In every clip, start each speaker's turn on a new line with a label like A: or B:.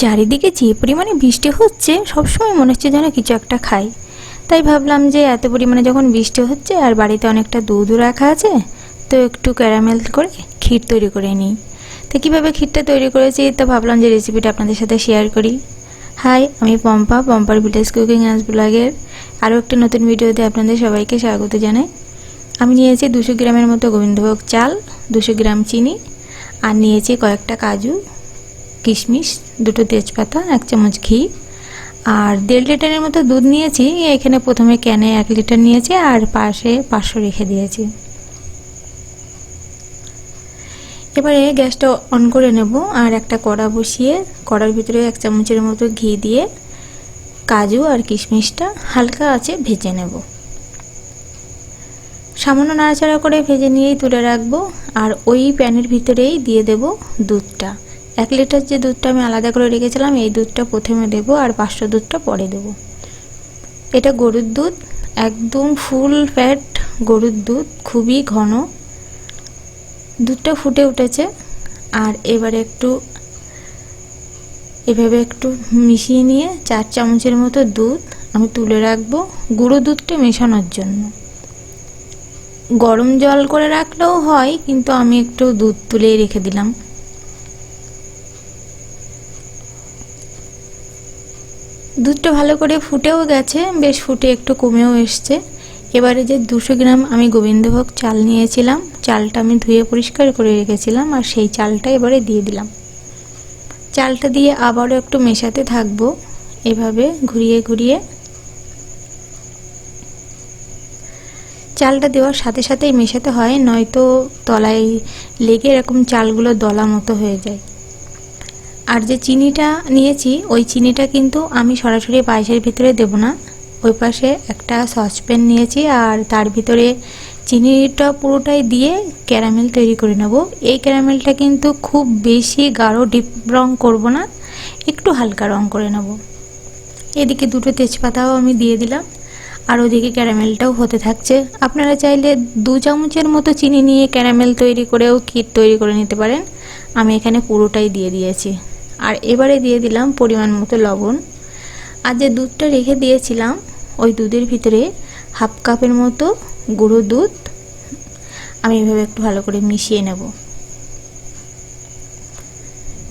A: চারিদিকে যে পরিমাণে বৃষ্টি হচ্ছে সবসময় মনে হচ্ছে যেন কিছু একটা খাই। তাই ভাবলাম যে এত পরিমাণে যখন বৃষ্টি হচ্ছে আর বাড়িতে অনেকটা দুধও রাখা আছে, তো একটু ক্যারামেল করে ক্ষীর তৈরি করে নিই। তো কীভাবে ক্ষীরটা তৈরি করেছি তো ভাবলাম যে রেসিপিটা আপনাদের সাথে শেয়ার করি। হাই, আমি পম্পার ভিলেজ কুকিং অ্যান্ড ব্লগের আরও একটা নতুন ভিডিওতে আপনাদের সবাইকে স্বাগত জানাই। আমি নিয়েছি 200 গ্রামের মতো গোবিন্দভোগ চাল, 200 গ্রাম চিনি, আর নিয়েছি কয়েকটা কাজু, কিশমিশ, 2টো তেজপাতা, 1 চামচ ঘি, আর 1.5 লিটারের মতো দুধ নিয়েছি। এখানে প্রথমে ক্যানে 1 লিটার নিয়েছি আর পাশে 500 রেখে দিয়েছি। এবারে গ্যাসটা অন করে নেব আর একটা কড়া বসিয়ে কড়ার ভিতরে 1 চামচের মতো ঘি দিয়ে কাজু আর কিশমিশটা হালকা আঁচে ভেজে নেব। সামান্য নাড়াচাড়া করে ভেজে নিয়েই তুলে রাখবো। আর ওই প্যানের ভিতরেই দিয়ে দেব দুধটা। 1 লিটার যে দুধটা আমি আলাদা করে রেখেছিলাম এই দুধটা প্রথমে দেব আর 500 দুধটা পরে দেব। এটা গরুর দুধ, একদম ফুল ফ্যাট গরুর দুধ, খুবই ঘন। দুধটা ফুটে উঠেছে আর এবারে এভাবে একটু মিশিয়ে নিয়ে 4 চামচের মতো দুধ আমি তুলে রাখবো গুঁড়ো দুধটা মেশানোর জন্য। গরম জল করে রাখলেও হয়, কিন্তু আমি একটু দুধ তুলেই রেখে দিলাম। দুধটা ভালো করে ফুটেও গেছে, বেশ ফুটে একটু কমেও এসছে। এবারে যে 200 গ্রাম আমি গোবিন্দভোগ চাল নিয়েছিলাম, চালটা আমি ধুয়ে পরিষ্কার করে রেখেছিলাম আর সেই চালটা এবারে দিয়ে দিলাম। চালটা দিয়ে আবারও একটু মেশাতে থাকবো এভাবে ঘুরিয়ে ঘুরিয়ে। চালটা দেওয়ার সাথে সাথেই মেশাতে হয়, নয়তো তলায় লেগে এরকম চালগুলো দলা মতো হয়ে যায়। আর যে চিনিটা নিয়েছি ওই চিনিটা কিন্তু আমি সরাসরি পায়েসের ভিতরে দেব না। ওই পাশে একটা সসপ্যান নিয়েছি আর তার ভিতরে চিনিটা পুরোটাই দিয়ে ক্যারামেল তৈরি করে নেব। এই ক্যারামেলটা কিন্তু খুব বেশি গাঢ় ডিপ রং করব না, একটু হালকা রং করে নেব। এদিকে 2টো তেজপাতাও আমি দিয়ে দিলাম আর ওদিকে ক্যারামেলটাও হতে থাকছে। আপনারা চাইলে 2 চামচের মতো চিনি নিয়ে ক্যারামেল তৈরি করেও ক্ষীর তৈরি করে নিতে পারেন। আমি এখানে পুরোটাই দিয়ে দিয়েছি। আর এবারে দিয়ে দিলাম পরিমাণ মতো লবণ। আর যে দুধটা রেখে দিয়েছিলাম ওই দুধের ভিতরে 1/2 কাপের মতো গুঁড়ো দুধ আমি এভাবে একটু ভালো করে মিশিয়ে নেব।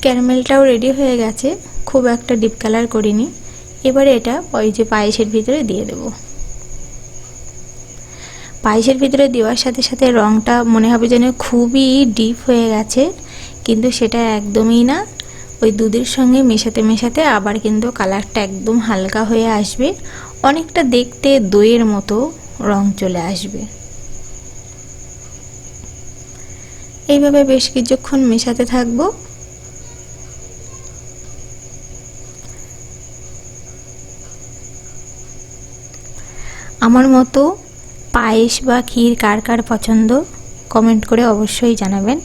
A: ক্যারামেলটাও রেডি হয়ে গেছে, খুব একটা ডিপ কালার করিনি। এবারে এটা ওই যে পায়েসের ভিতরে দিয়ে দেব। পায়েসের ভিতরে দেওয়ার সাথে সাথে রঙটা মনে হবে যেন খুবই ডিপ হয়ে গেছে, কিন্তু সেটা একদমই না। ওই দুধের সঙ্গে মেশাতে মেশাতে আবার কিন্তু কালারটা একদম হালকা হয়ে আসবে, অনেকটা দেখতে দইয়ের মতো রং চলে আসবে। এইভাবে বেশ কিছুক্ষণ মেশাতে থাকবো। আমার মতো পায়েস বা ক্ষীর কার কার পছন্দ কমেন্ট করে অবশ্যই জানাবেন।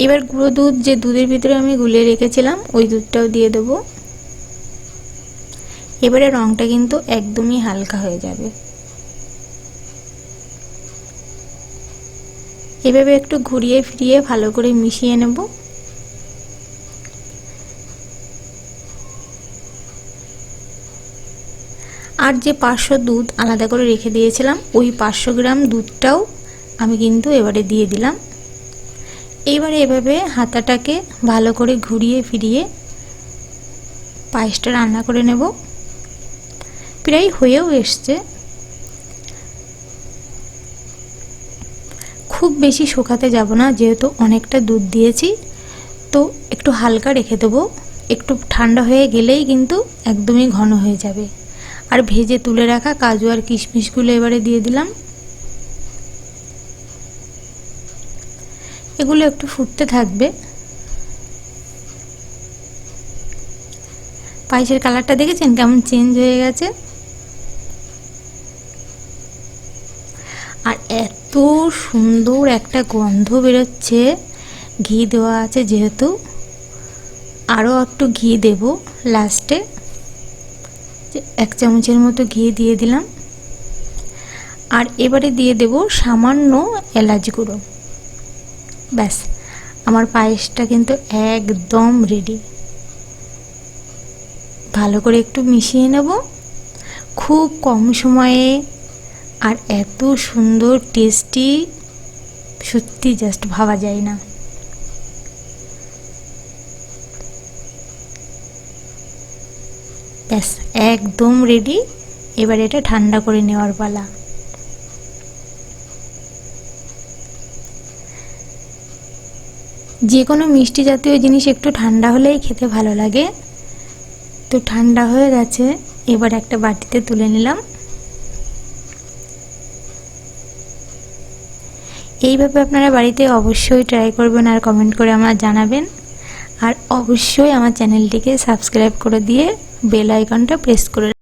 A: এবার গুঁড়ো দুধ যে দুধের ভিতরে আমি গুলিয়ে রেখেছিলাম ওই দুধটাও দিয়ে দেব। এবারে রংটা কিন্তু একদমই হালকা হয়ে যাবে। এভাবে একটু ঘুরিয়ে ফিরিয়ে ভালো করে মিশিয়ে নেব। আর যে 500 দুধ আলাদা করে রেখে দিয়েছিলাম ওই 500 গ্রাম দুধটাও আমি কিন্তু এবারে দিয়ে দিলাম। এবারে এভাবে হাতাটাকে ভালো করে ঘুরিয়ে ফিরিয়ে পায়েসটা রান্না করে নেব। প্রায় হয়েও এসছে, খুব বেশি শুকাতে যাব না যেহেতু অনেকটা দুধ দিয়েছি, তো একটু হালকা রেখে দেবো। একটু ঠান্ডা হয়ে গেলেই কিন্তু একদমই ঘন হয়ে যাবে। আর ভেজে তুলে রাখা কাজু আর কিশমিশগুলো এবারে দিয়ে দিলাম। এগুলো একটু ফুটতে থাকবে। পায়েসের কালারটা দেখেছেন কেমন চেঞ্জ হয়ে গেছে। আর এত সুন্দর একটা গন্ধ বেরোচ্ছে, ঘি দেওয়া আছে যেহেতু। আরও একটু ঘি দেব লাস্টে, 1 চামচের মতো ঘি দিয়ে দিলাম। আর এবারে দিয়ে দেব সামান্য এলাচ গুঁড়ো। ব্যাস, আমার পায়েসটা কিন্তু একদম রেডি। ভালো করে একটু মিশিয়ে নেব খুব কম সময়ে, আর এত সুন্দর টেস্টি, সত্যি জাস্ট ভাবা যায় না। ব্যাস একদম রেডি। এবার এটা ঠান্ডা করে নেওয়ার পালা। যে কোনো মিষ্টি জাতীয় জিনিস একটু ঠান্ডা হলেই খেতে ভালো লাগে। তো ঠান্ডা হয়ে গেছে, এবার একটা বাটিতে তুলে নিলাম। এইভাবে আপনারা বাড়িতে অবশ্যই ট্রাই করবেন আর কমেন্ট করে আমার জানাবেন। আর অবশ্যই আমার চ্যানেলটিকে সাবস্ক্রাইব করে দিয়ে বেল আইকনটা প্রেস করে